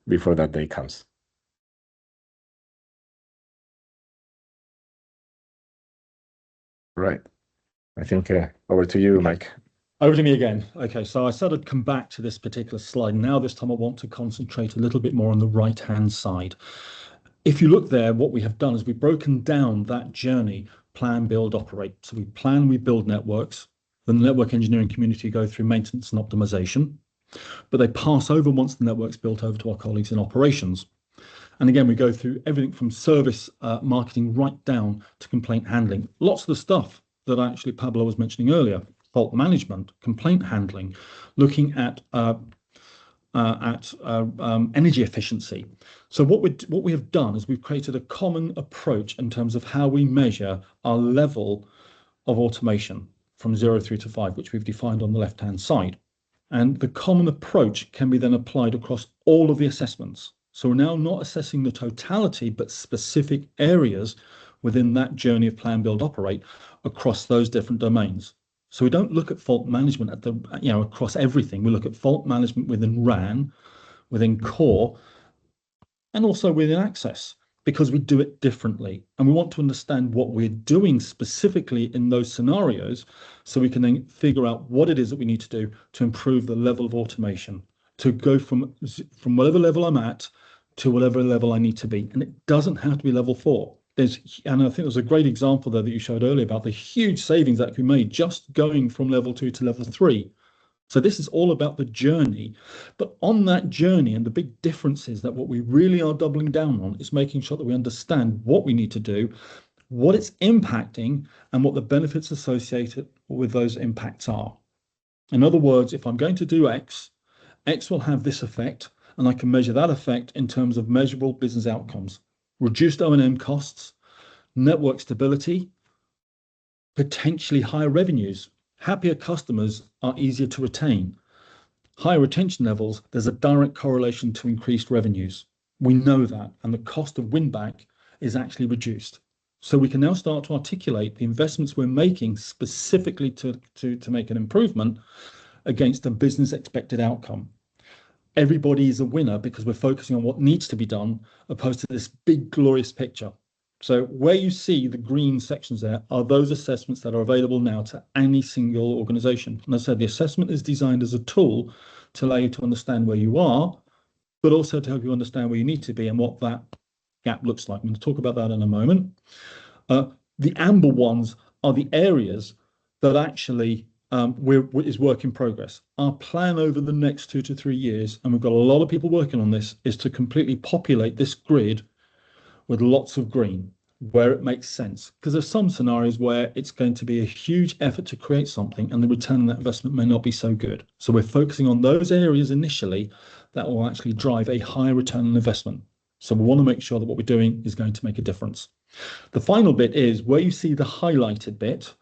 Speaker 2: that day comes. Right. I think over to you, Mike.
Speaker 3: Over to me again. Okay, so I said I'd come back to this particular slide. Now this time I want to concentrate a little bit more on the right-hand side. If you look there, what we have done is we've broken down that journey: plan, build, operate. So we plan, we build networks. Then the network engineering community go through maintenance and optimization, but they pass over, once the network's built, over to our colleagues in operations. And again, we go through everything from service marketing right down to complaint handling. Lots of the stuff that actually Pablo was mentioning earlier: fault management, complaint handling, looking at energy efficiency. So what we have done is we've created a common approach in terms of how we measure our level of automation from 0 through to 5, which we've defined on the left-hand side. And the common approach can be then applied across all of the assessments. So we're now not assessing the totality, but specific areas within that journey of plan, build, operate across those different domains. So we don't look at fault management at across everything. We look at fault management within RAN, within core, and also within access, because we do it differently. And we want to understand what we're doing specifically in those scenarios, so we can then figure out what it is that we need to do to improve the level of automation, to go from whatever level I'm at to whatever level I need to be. And it doesn't have to be level 4. And I think there's a great example there that you showed earlier about the huge savings that can be made just going from level 2 to level 3. So this is all about the journey. But on that journey, and the big difference is that what we really are doubling down on is making sure that we understand what we need to do, what it's impacting, and what the benefits associated with those impacts are. In other words, if I'm going to do X will have this effect, and I can measure that effect in terms of measurable business outcomes: reduced O&M costs, network stability, potentially higher revenues. Happier customers are easier to retain. Higher retention levels, there's a direct correlation to increased revenues. We know that, and the cost of win back is actually reduced. So we can now start to articulate the investments we're making specifically to make an improvement against a business expected outcome. Everybody is a winner because we're focusing on what needs to be done, opposed to this big glorious picture. So where you see the green sections there are those assessments that are available now to any single organization. And as I said, the assessment is designed as a tool to allow you to understand where you are, but also to help you understand where you need to be and what that gap looks like. I'm going to talk about that in a moment. The amber ones are the areas that actually is work in progress. Our plan over the next 2 to 3 years, and we've got a lot of people working on this, is to completely populate this grid with lots of green where it makes sense. Because there's some scenarios where it's going to be a huge effort to create something and the return on that investment may not be so good. So we're focusing on those areas initially that will actually drive a higher return on investment. So we want to make sure that what we're doing is going to make a difference. The final bit is where you see the highlighted bit,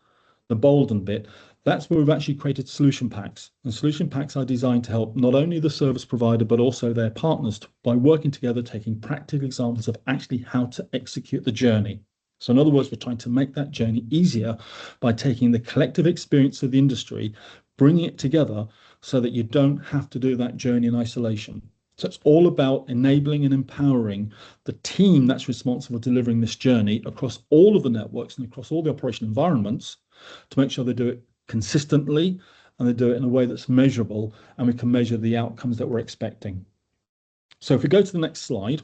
Speaker 3: the bolden bit, that's where we've actually created solution packs. And solution packs are designed to help not only the service provider, but also their partners by working together, taking practical examples of actually how to execute the journey. So in other words, we're trying to make that journey easier by taking the collective experience of the industry, bringing it together so that you don't have to do that journey in isolation. So it's all about enabling and empowering the team that's responsible for delivering this journey across all of the networks and across all the operational environments to make sure they do it consistently and they do it in a way that's measurable and we can measure the outcomes that we're expecting. So if we go to the next slide,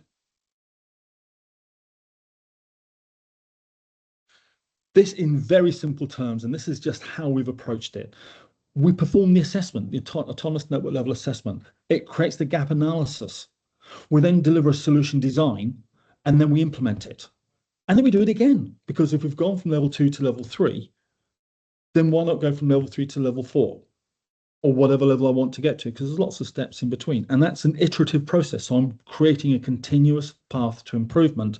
Speaker 3: this in very simple terms, and this is just how we've approached it. We perform the assessment, the autonomous network level assessment. It creates the gap analysis. We then deliver a solution design and then we implement it. And then we do it again, because if we've gone from level 2 to level 3, then why not go from level 3 to level 4 or whatever level I want to get to, because there's lots of steps in between. And that's an iterative process. So I'm creating a continuous path to improvement.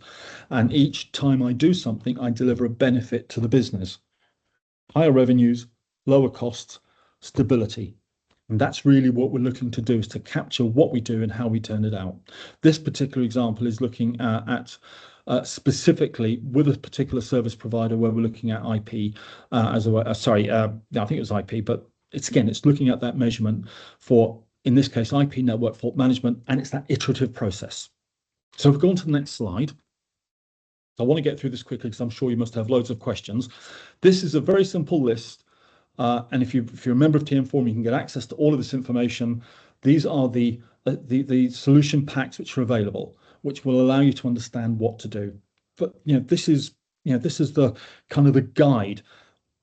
Speaker 3: And each time I do something, I deliver a benefit to the business. Higher revenues, lower costs, stability. And that's really what we're looking to do, is to capture what we do and how we turn it out. This particular example is looking at specifically with a particular service provider where we're looking at IP I think it was IP, but it's looking at that measurement for, in this case, IP network fault management, and it's that iterative process. So if we go on to the next slide. I want to get through this quickly because I'm sure you must have loads of questions. This is a very simple list. And if you're a member of TM Forum, you can get access to all of this information. These are the solution packs which are available, which will allow you to understand what to do. But this is the kind of the guide.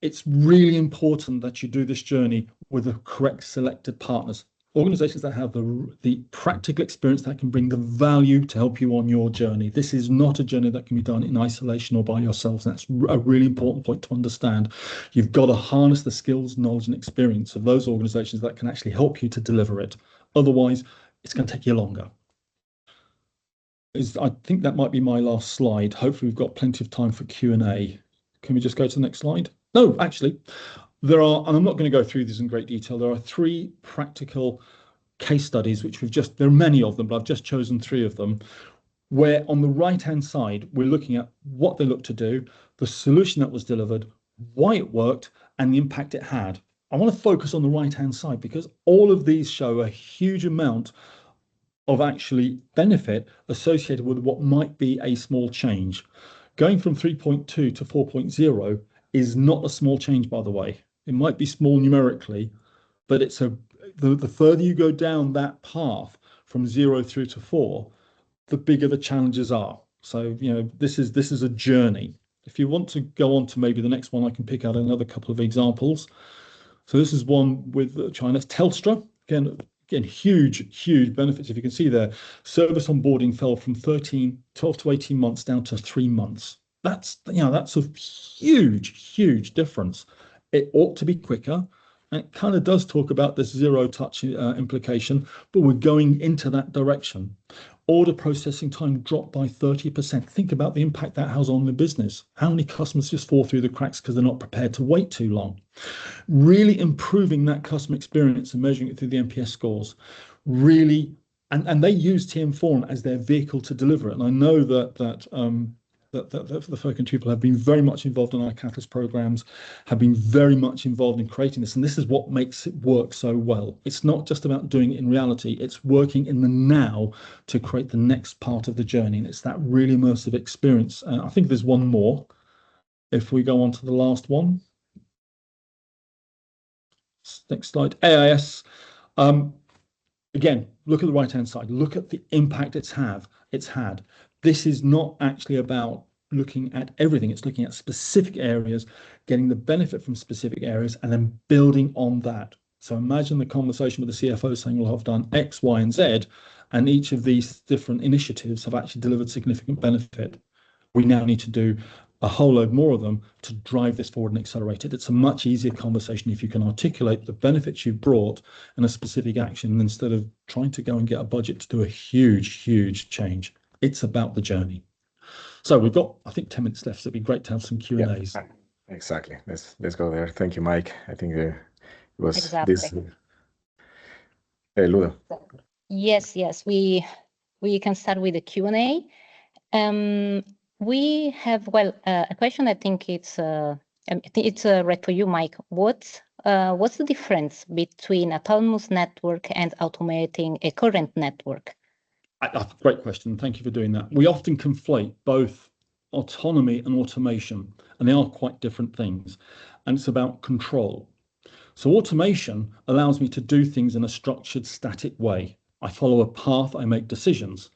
Speaker 3: It's really important that you do this journey with the correct selected partners, organizations that have the practical experience that can bring the value to help you on your journey. This is not a journey that can be done in isolation or by yourselves. That's a really important point to understand. You've got to harness the skills, knowledge, and experience of those organizations that can actually help you to deliver it. Otherwise, it's going to take you longer. I think that might be my last slide. Hopefully, we've got plenty of time for Q&A. Can we just go to the next slide? No, actually, there are, and I'm not going to go through these in great detail. There are 3 practical case studies, which there are many of them, but I've just chosen 3 of them, where on the right-hand side, we're looking at what they look to do, the solution that was delivered, why it worked, and the impact it had. I want to focus on the right-hand side because all of these show a huge amount of actually benefit associated with what might be a small change. Going from 3.2 to 4.0 is not a small change, by the way. It might be small numerically, but it's the further you go down that path from 0 through to 4, the bigger the challenges are. So this is a journey. If you want to go on to maybe the next one, I can pick out another couple of examples. So this is one with China's Telstra. Again, huge benefits. If you can see there, service onboarding fell from 12 to 18 months down to 3 months. That's a huge difference. It ought to be quicker. And it kind of does talk about this zero touch implication, but we're going into that direction. Order processing time dropped by 30%. Think about the impact that has on the business. How many customers just fall through the cracks because they're not prepared to wait too long? Really improving that customer experience and measuring it through the NPS scores. Really, and they use TM Forum as their vehicle to deliver it. And I know that the folk in Tupl have been very much involved in our Catalyst programs, have been very much involved in creating this. And this is what makes it work so well. It's not just about doing it in reality, it's working in the now to create the next part of the journey. And it's that really immersive experience. I think there's one more. If we go on to the last one. Next slide, AIS. Again, look at the right-hand side. Look at the impact it's had. This is not actually about looking at everything. It's looking at specific areas, getting the benefit from specific areas, and then building on that. So imagine the conversation with the CFO saying, well, I've done X, Y, and Z, and each of these different initiatives have actually delivered significant benefit. We now need to do a whole load more of them to drive this forward and accelerate it. It's a much easier conversation if you can articulate the benefits you've brought and a specific action instead of trying to go and get a budget to do a huge change. It's about the journey. So we've got, I think, 10 minutes left, so it'd be great to have some Q&As.
Speaker 2: Yeah, exactly. Let's go there. Thank you, Mike. I think it was
Speaker 1: Exactly.
Speaker 2: this. Ludo.
Speaker 1: Yes, we can start with the Q&A. We have a question. I think it's right for you, Mike. What's the difference between autonomous network and automating a current network?
Speaker 3: Great question. Thank you for doing that. We often conflate both autonomy and automation, and they are quite different things. And it's about control. So automation allows me to do things in a structured, static way. I follow a path, I make decisions,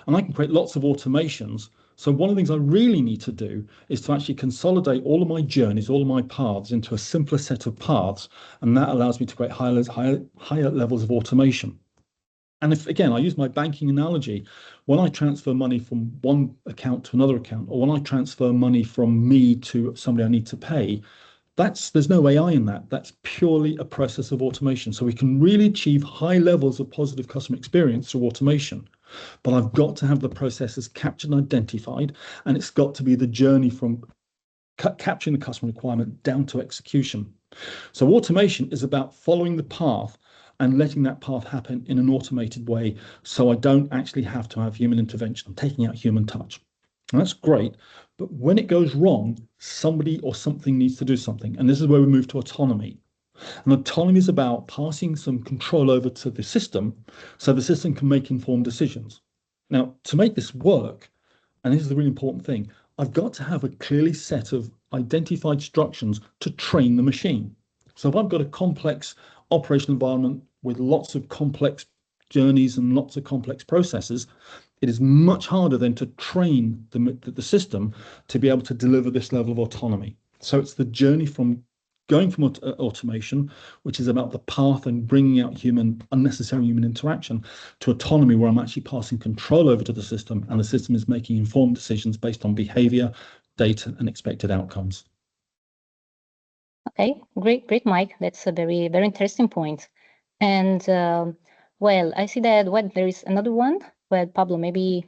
Speaker 3: and I can create lots of automations. So one of the things I really need to do is to actually consolidate all of my journeys, all of my paths into a simpler set of paths, and that allows me to create higher levels of automation. And if, again, I use my banking analogy, when I transfer money from one account to another account, or when I transfer money from me to somebody I need to pay, there's no AI in that. That's purely a process of automation. So we can really achieve high levels of positive customer experience through automation. But I've got to have the processes captured and identified, and it's got to be the journey from capturing the customer requirement down to execution. So automation is about following the path and letting that path happen in an automated way, so I don't actually have to have human intervention. I'm taking out human touch. And that's great, but when it goes wrong, somebody or something needs to do something. And this is where we move to autonomy. And autonomy is about passing some control over to the system so the system can make informed decisions. Now, to make this work, and this is the really important thing, I've got to have a clearly set of identified instructions to train the machine. So if I've got a complex operational environment with lots of complex journeys and lots of complex processes, it is much harder then to train the system to be able to deliver this level of autonomy. So it's the journey from going from automation, which is about the path and bringing out unnecessary human interaction, to autonomy, where I'm actually passing control over to the system, and the system is making informed decisions based on behavior, data, and expected outcomes.
Speaker 1: Okay, great, Mike. That's a very interesting point. And I see that there is another one. Well, Pablo, maybe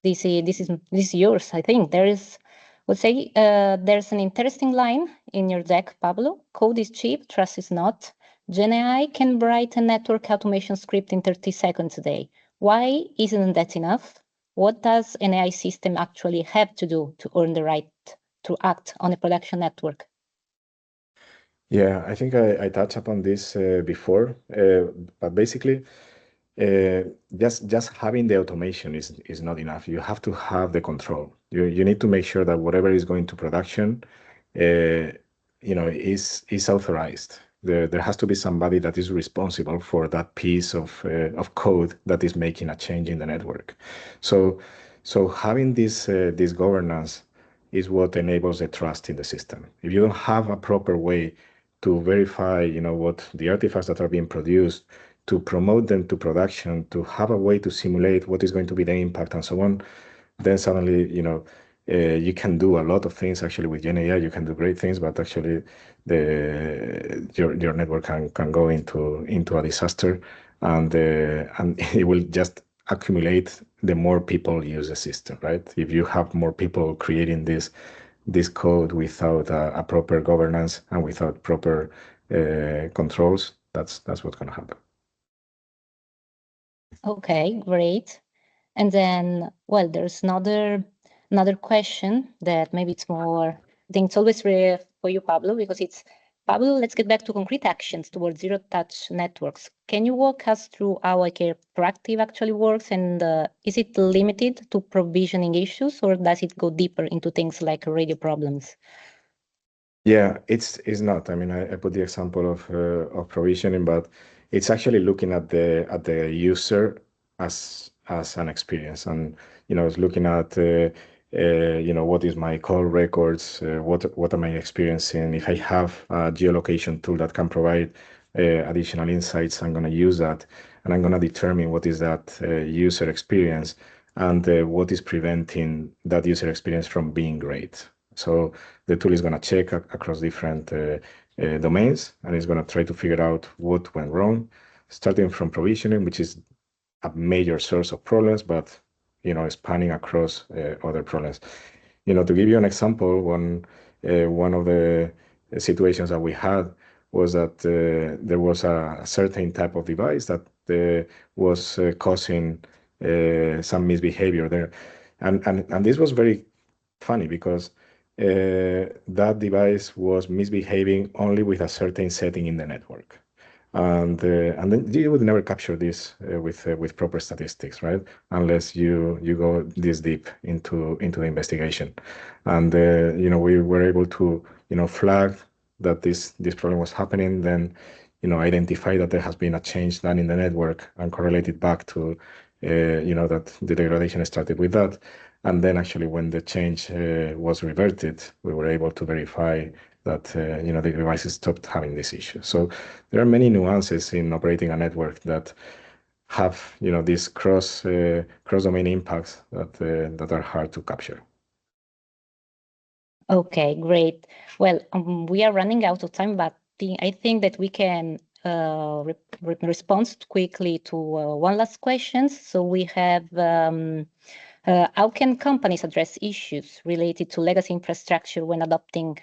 Speaker 1: this is yours. I think there's an interesting line in your deck, Pablo. Code is cheap, trust is not. GenAI can write a network automation script in 30 seconds a day. Why isn't that enough? What does an AI system actually have to do to earn the right to act on a production network?
Speaker 2: Yeah, I think I touched upon this before, but basically, just having the automation is not enough. You have to have the control. You need to make sure that whatever is going to production, is authorized. There has to be somebody that is responsible for that piece of code that is making a change in the network. So having this governance is what enables the trust in the system. If you don't have a proper way to verify, what the artifacts that are being produced, to promote them to production, to have a way to simulate what is going to be the impact and so on, then suddenly, you can do a lot of things actually with GenAI. You can do great things, but actually your network can go into a disaster, and it will just accumulate the more people use the system, right? If you have more people creating this code without a proper governance and without proper controls, that's what's going to happen.
Speaker 1: Okay, great. And then, there's another question that maybe it's more, I think it's always for you, Pablo, because it's, Pablo, let's get back to concrete actions towards zero-touch networks. Can you walk us through how a proactive actually works, and is it limited to provisioning issues, or does it go deeper into things like radio problems?
Speaker 2: Yeah, it's not. I mean, I put the example of provisioning, but it's actually looking at the user as an experience, and it's looking at what is my call records, what am I experiencing. If I have a geolocation tool that can provide additional insights, I'm going to use that, and I'm going to determine what is that user experience and what is preventing that user experience from being great. So the tool is going to check across different domains, and it's going to try to figure out what went wrong, starting from provisioning, which is a major source of problems, but spanning across other problems. To give you an example, one of the situations that we had was that there was a certain type of device that was causing some misbehavior there, and this was very funny because that device was misbehaving only with a certain setting in the network. And then you would never capture this with proper statistics, right? Unless you go this deep into the investigation. And we were able to flag that this problem was happening, then identify that there has been a change done in the network and correlate it back to that the degradation started with that. And then actually when the change was reverted, we were able to verify that the devices stopped having this issue. So there are many nuances in operating a network that have these cross domain impacts that are hard to capture.
Speaker 1: Okay, great. Well, we are running out of time, but I think that we can respond quickly to one last question. So we have, how can companies address issues related to legacy infrastructure when adopting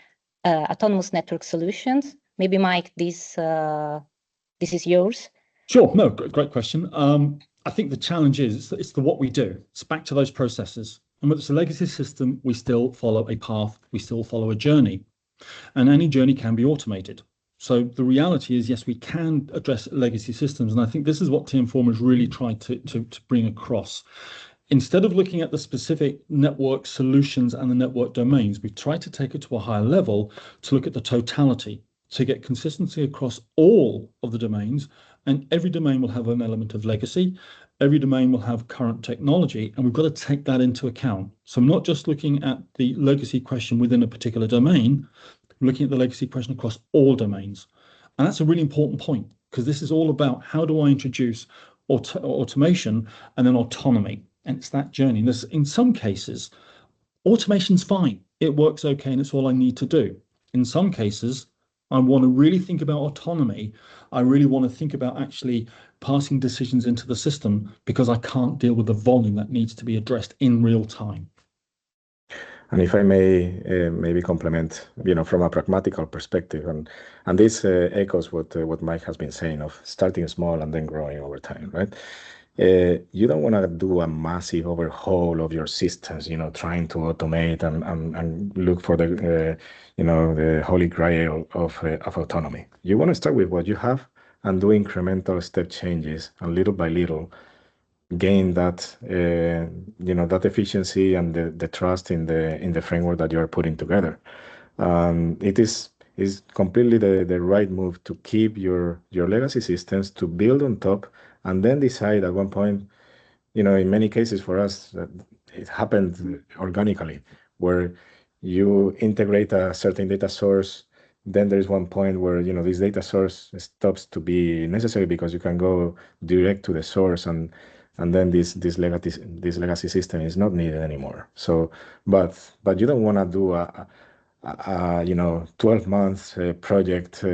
Speaker 1: autonomous network solutions? Maybe Mike, this is yours.
Speaker 3: Sure. No, great question. I think the challenge is it's the what we do. It's back to those processes. And whether it's a legacy system, we still follow a path, we still follow a journey. And any journey can be automated. So the reality is, yes, we can address legacy systems. And I think this is what TM4 has really tried to bring across. Instead of looking at the specific network solutions and the network domains, we've tried to take it to a higher level to look at the totality, to get consistency across all of the domains. And every domain will have an element of legacy. Every domain will have current technology, and we've got to take that into account. So I'm not just looking at the legacy question within a particular domain, I'm looking at the legacy question across all domains. And that's a really important point, because this is all about how do I introduce automation and then autonomy. And it's that journey. And in some cases, automation's fine. It works okay, and it's all I need to do. In some cases, I want to really think about autonomy. I really want to think about actually passing decisions into the system because I can't deal with the volume that needs to be addressed in real time.
Speaker 2: And if I may maybe complement, from a pragmatical perspective, and this echoes what Mike has been saying of starting small and then growing over time, right? You don't want to do a massive overhaul of your systems, trying to automate and look for the holy grail of autonomy. You want to start with what you have and do incremental step changes, and little by little gain that that efficiency and the trust in the framework that you are putting together. It is completely the right move to keep your legacy systems, to build on top, and then decide at one point, in many cases for us, that it happened organically, where you integrate a certain data source, then there's one point where this data source stops to be necessary because you can go direct to the source, and then this legacy system is not needed anymore. So, but you don't want to do a 12-month project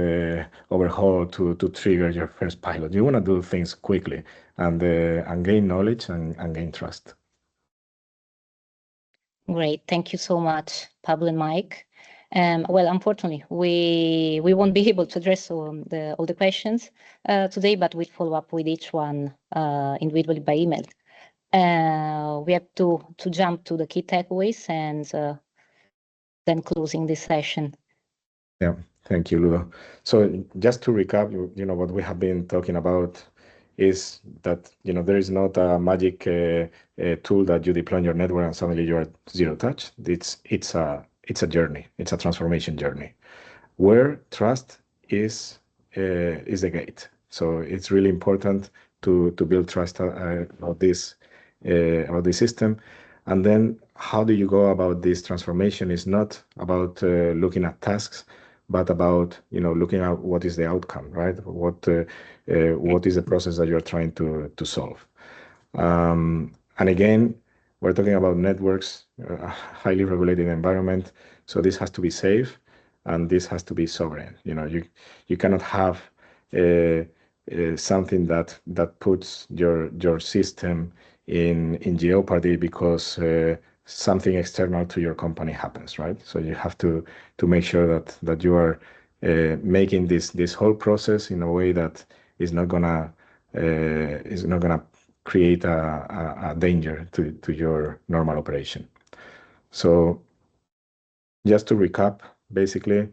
Speaker 2: overhaul to trigger your first pilot. You want to do things quickly and gain knowledge and gain trust.
Speaker 1: Great, thank you so much, Pablo and Mike. Well, unfortunately, we won't be able to address all the questions today, but we'll follow up with each one individually by email. We have to jump to the key takeaways and then closing this session.
Speaker 2: Yeah, thank you, Ludo. So just to recap, what we have been talking about is that there is not a magic tool that you deploy on your network and suddenly you are zero touch. It's a journey. It's a transformation journey where trust is the gate. So it's really important to build trust about this system, And then how do you go about this transformation? Is not about looking at tasks, but about looking at what is the outcome, right? What is the process that you're trying to solve? And again, we're talking about networks, a highly regulated environment. So this has to be safe, and this has to be sovereign. You cannot have something that puts your system in jeopardy because something external to your company happens, right? So you have to make sure that you are making this whole process in a way that is not gonna create a danger to your normal operation. So just to recap, basically,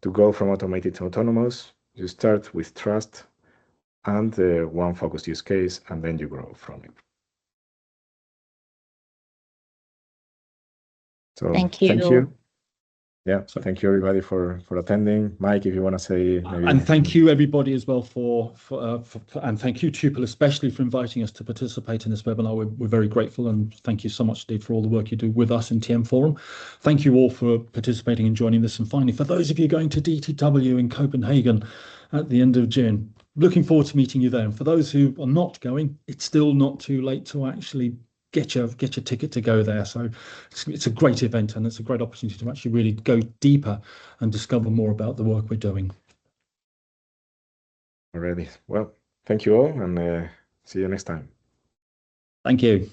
Speaker 2: to go from automated to autonomous, you start with trust and one focused use case, and then you grow from it. So
Speaker 1: Thank you.
Speaker 2: Thank you. Yeah, thank you everybody for attending. Mike, if you want to say maybe.
Speaker 3: And thank you everybody as well and thank you Tupl especially for inviting us to participate in this webinar. We're very grateful, and thank you so much, Steve, for all the work you do with us in TM Forum. Thank you all for participating and joining this. And finally, for those of you going to DTW in Copenhagen at the end of June, looking forward to meeting you there. And for those who are not going, it's still not too late to actually get your ticket to go there. So it's a great event, and it's a great opportunity to actually really go deeper and discover more about the work we're doing.
Speaker 2: Already. Well, thank you all, and see you next time.
Speaker 3: Thank you.